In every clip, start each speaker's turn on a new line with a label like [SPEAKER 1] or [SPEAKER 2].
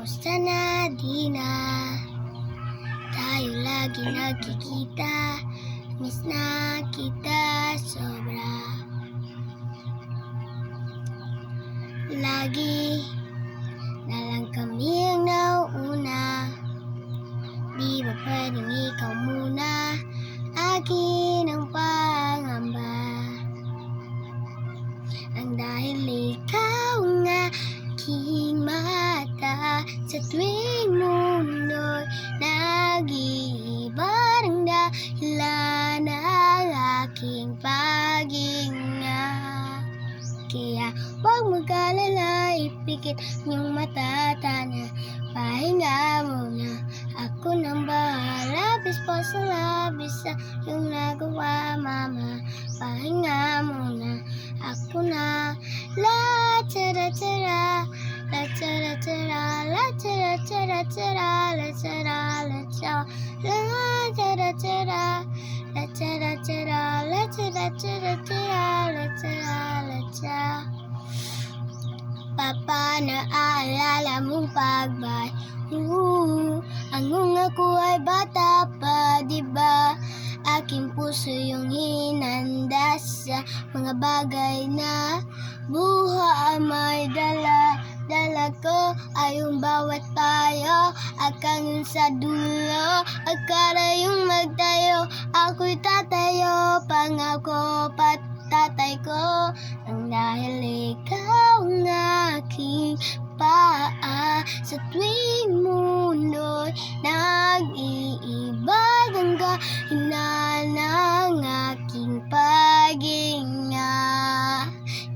[SPEAKER 1] Kamusta na? Di na tayo lagi nagkikita. Miss na kita sobra. Lagi na lang kami ang nauuna. Di ba pwedeng ikaw muna? Akin ang pangamba. Ang dahil ikaw nga aking mata. Sa tuwing mundo'y nag-iiba ng dahilan ng aking paghinga. Kaya huwag mag-alala, ipikit yung mata, tana, pahinga muna. Ako nang bahala, bispo sa labis sa yung nagawa, mama. Pahinga muna, ako na. La tara tara, la tara tara, la tara tara tara, la tara la tara, la tara tara, la tara tara, la tara tara tara, la tara la tara. Papa, naalala mong pagbayo, hanggang ako ay bata pa, diba? Aking puso yung hinanda sa mga bagay na buhay may dala ko ay yung bawat payo. Akang yun sa dulo, akala yung magtayo. Ako'y tatayo, pangako tatay ko. Ang dahil ikaw ang aking paa. Sa tuwing mundo'y nag-iiba ang gahinan ng aking paghinga.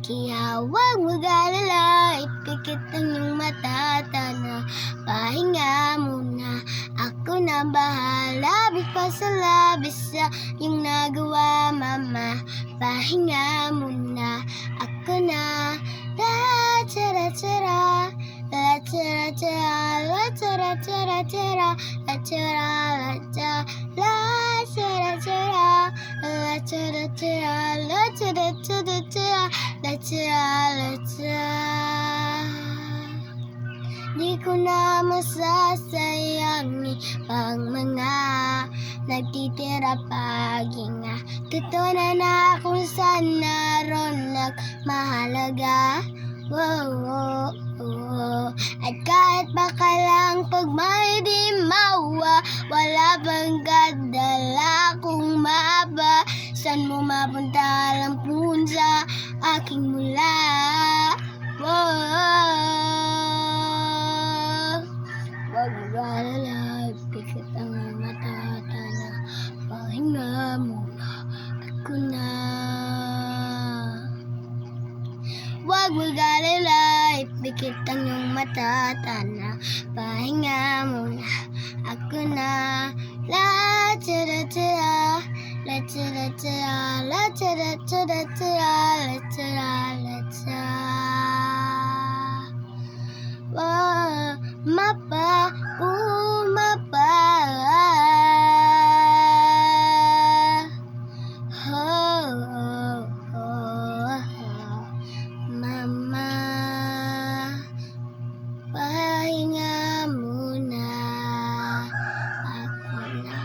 [SPEAKER 1] Kaya huwag mag-alala, ipikit ang iyong mata, tana, pahinga muna. Ako na bahala, pa sa labis sa iyong nagawa, mama. Pahinga muna, ako na. La tara tara, la tara tara, la tara tara tara, la tara la tara, la tara tara, la tara tara, la tara tara tara, la tara la tara. Di ko na masasayangin pang mga nagtitira paghinga. Totoo na kung saan naroon mahalaga. Wow, at kahit baka lang pag may di mawa, wala bang gadala kung maba. Saan mo mapunta lang punsa aking mula. Huwag mag-alala, pikit ang mata, tana, pahinga muna, ako na. Huwag mag-alala, ipikit ang iyong mata, tana, pahinga muna, ako na. La tara tara, la tara tara, la tara tara tara, la tara la tara. Mapa, mapa. Mama, pahinga muna, ako na.